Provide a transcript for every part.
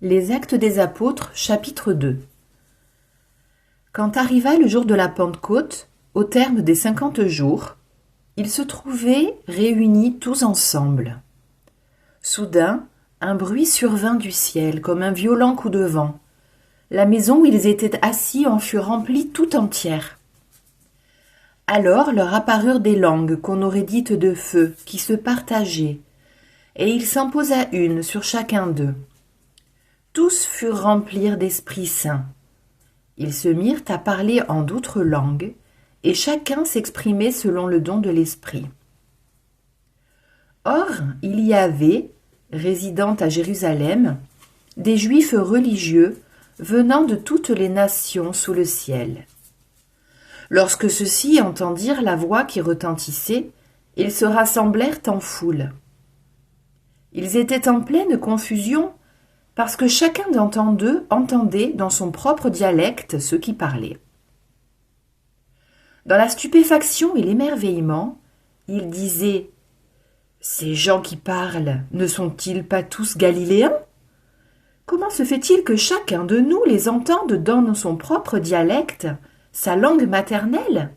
Les Actes des Apôtres, chapitre 2. Quand arriva le jour de la Pentecôte, au terme des 50 jours, ils se trouvaient réunis tous ensemble. Soudain, un bruit survint du ciel comme un violent coup de vent. La maison où ils étaient assis en fut remplie tout entière. Alors leur apparurent des langues qu'on aurait dites de feu, qui se partageaient, et il s'en posa une sur chacun d'eux. Tous furent remplis d'Esprit Saint. Ils se mirent à parler en d'autres langues, et chacun s'exprimait selon le don de l'Esprit. Or, il y avait, résidant à Jérusalem, des Juifs religieux venant de toutes les nations sous le ciel. Lorsque ceux-ci entendirent la voix qui retentissait, ils se rassemblèrent en foule. Ils étaient en pleine confusion, parce que chacun d'entre eux entendait dans son propre dialecte ce qui parlait. Dans la stupéfaction et l'émerveillement, ils disaient « Ces gens qui parlent, ne sont-ils pas tous galiléens ? Comment se fait-il que chacun de nous les entende dans son propre dialecte, sa langue maternelle ?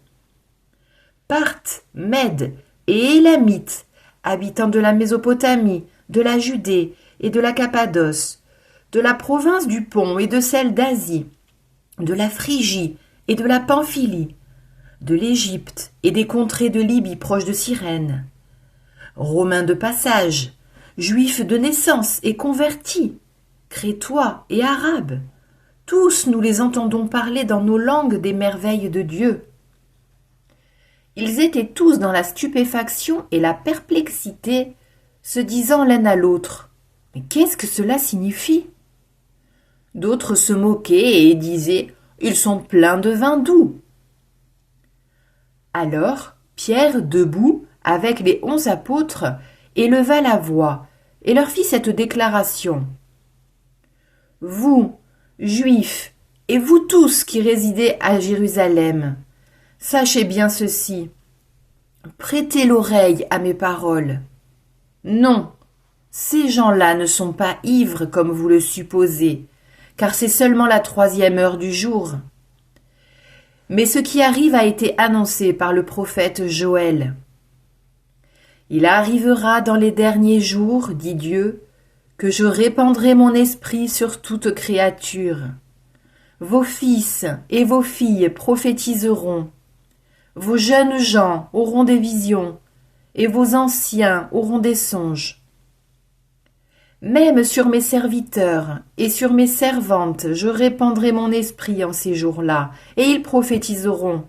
Parthes, Mèdes et Élamites, habitants de la Mésopotamie, de la Judée et de la Cappadoce, de la province du Pont et de celle d'Asie, de la Phrygie et de la Pamphylie, de l'Égypte et des contrées de Libye proches de Cyrène, Romains de passage, Juifs de naissance et convertis, Crétois et Arabes, tous nous les entendons parler dans nos langues des merveilles de Dieu. Ils étaient tous dans la stupéfaction et la perplexité, se disant l'un à l'autre « Mais qu'est-ce que cela signifie ?» D'autres se moquaient et disaient « Ils sont pleins de vin doux !» Alors Pierre, debout, avec les 11 apôtres, éleva la voix et leur fit cette déclaration. « Vous, Juifs, et vous tous qui résidez à Jérusalem, sachez bien ceci. Prêtez l'oreille à mes paroles. Non, ces gens-là ne sont pas ivres comme vous le supposez, car c'est seulement la 3e heure du jour. Mais ce qui arrive a été annoncé par le prophète Joël. Il arrivera dans les derniers jours, dit Dieu, que je répandrai mon esprit sur toute créature. Vos fils et vos filles prophétiseront. Vos jeunes gens auront des visions, et vos anciens auront des songes. Même sur mes serviteurs et sur mes servantes, je répandrai mon esprit en ces jours-là, et ils prophétiseront.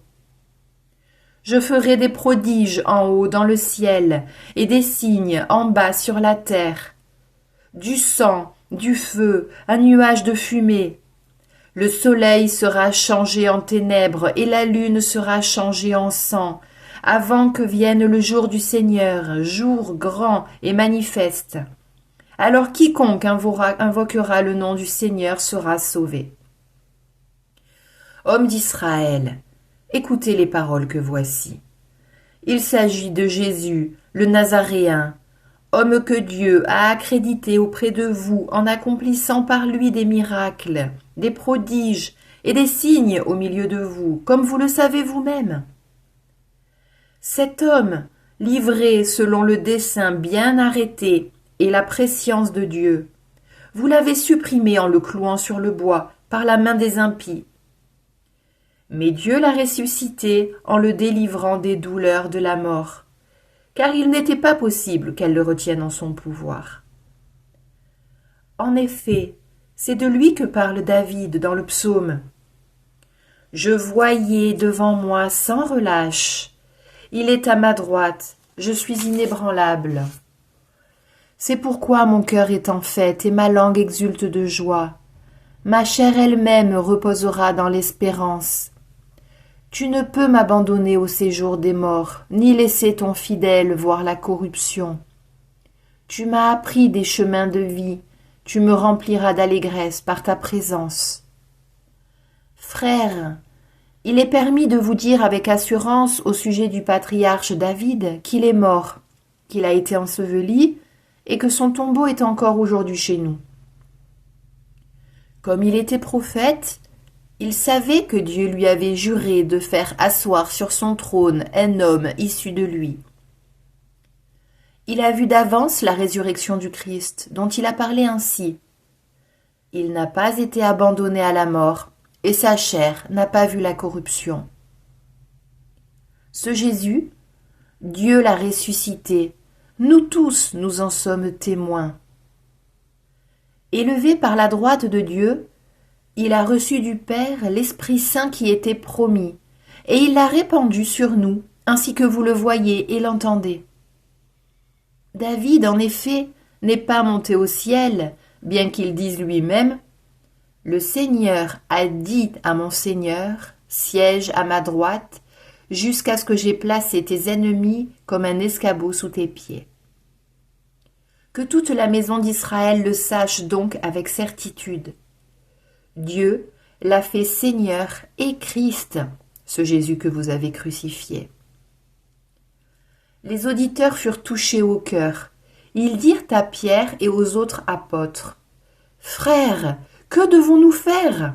Je ferai des prodiges en haut dans le ciel, et des signes en bas sur la terre. Du sang, du feu, un nuage de fumée. Le soleil sera changé en ténèbres, et la lune sera changée en sang, avant que vienne le jour du Seigneur, jour grand et manifeste. Alors quiconque invoquera le nom du Seigneur sera sauvé. Hommes d'Israël, écoutez les paroles que voici. Il s'agit de Jésus, le Nazaréen, homme que Dieu a accrédité auprès de vous en accomplissant par lui des miracles, des prodiges et des signes au milieu de vous, comme vous le savez vous-même. Cet homme, livré selon le dessein bien arrêté et la prescience de Dieu, vous l'avez supprimé en le clouant sur le bois par la main des impies. Mais Dieu l'a ressuscité en le délivrant des douleurs de la mort, car il n'était pas possible qu'elle le retienne en son pouvoir. En effet, c'est de lui que parle David dans le psaume. « Je voyais devant moi sans relâche. Il est à ma droite, je suis inébranlable. C'est pourquoi mon cœur est en fête et ma langue exulte de joie. Ma chair elle-même reposera dans l'espérance. Tu ne peux m'abandonner au séjour des morts, ni laisser ton fidèle voir la corruption. Tu m'as appris des chemins de vie, tu me rempliras d'allégresse par ta présence. Frères, il est permis de vous dire avec assurance au sujet du patriarche David qu'il est mort, qu'il a été enseveli et que son tombeau est encore aujourd'hui chez nous. Comme il était prophète, il savait que Dieu lui avait juré de faire asseoir sur son trône un homme issu de lui. Il a vu d'avance la résurrection du Christ, dont il a parlé ainsi. Il n'a pas été abandonné à la mort, et sa chair n'a pas vu la corruption. Ce Jésus, Dieu l'a ressuscité, nous tous nous en sommes témoins. Élevé par la droite de Dieu, il a reçu du Père l'Esprit Saint qui était promis, et il l'a répandu sur nous, ainsi que vous le voyez et l'entendez. David, en effet, n'est pas monté au ciel, bien qu'il dise lui-même « Le Seigneur a dit à mon Seigneur, siège à ma droite, jusqu'à ce que j'aie placé tes ennemis comme un escabeau sous tes pieds. » Que toute la maison d'Israël le sache donc avec certitude. Dieu l'a fait Seigneur et Christ, ce Jésus que vous avez crucifié. Les auditeurs furent touchés au cœur. Ils dirent à Pierre et aux autres apôtres, « Frères, que devons-nous faire ?»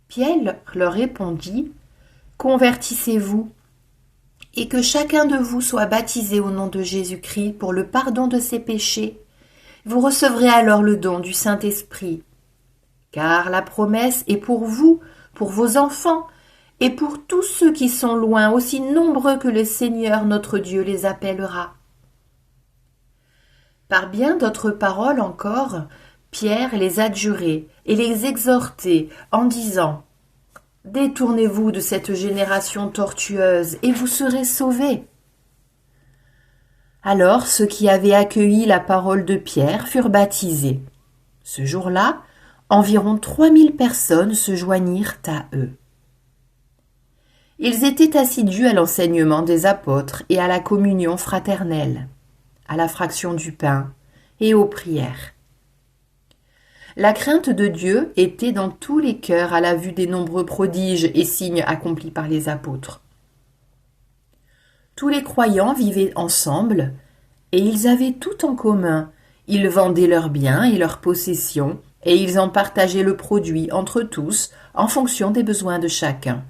Pierre leur répondit, « Convertissez-vous, et que chacun de vous soit baptisé au nom de Jésus-Christ pour le pardon de ses péchés. Vous recevrez alors le don du Saint-Esprit. Car la promesse est pour vous, pour vos enfants, et pour tous ceux qui sont loin, aussi nombreux que le Seigneur notre Dieu les appellera. » Par bien d'autres paroles encore, Pierre les adjurait et les exhortait en disant « Détournez-vous de cette génération tortueuse et vous serez sauvés. » Alors ceux qui avaient accueilli la parole de Pierre furent baptisés. Ce jour-là, environ 3000 personnes se joignirent à eux. Ils étaient assidus à l'enseignement des apôtres et à la communion fraternelle, à la fraction du pain et aux prières. La crainte de Dieu était dans tous les cœurs à la vue des nombreux prodiges et signes accomplis par les apôtres. Tous les croyants vivaient ensemble et ils avaient tout en commun. Ils vendaient leurs biens et leurs possessions et ils en partageaient le produit entre tous en fonction des besoins de chacun.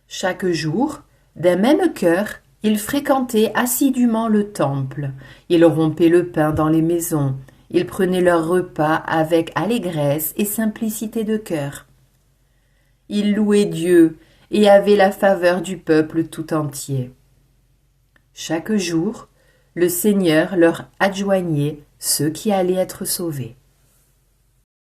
Chaque jour, d'un même cœur, ils fréquentaient assidûment le temple. Ils rompaient le pain dans les maisons. Ils prenaient leur repas avec allégresse et simplicité de cœur. Ils louaient Dieu et avaient la faveur du peuple tout entier. Chaque jour, le Seigneur leur adjoignait ceux qui allaient être sauvés.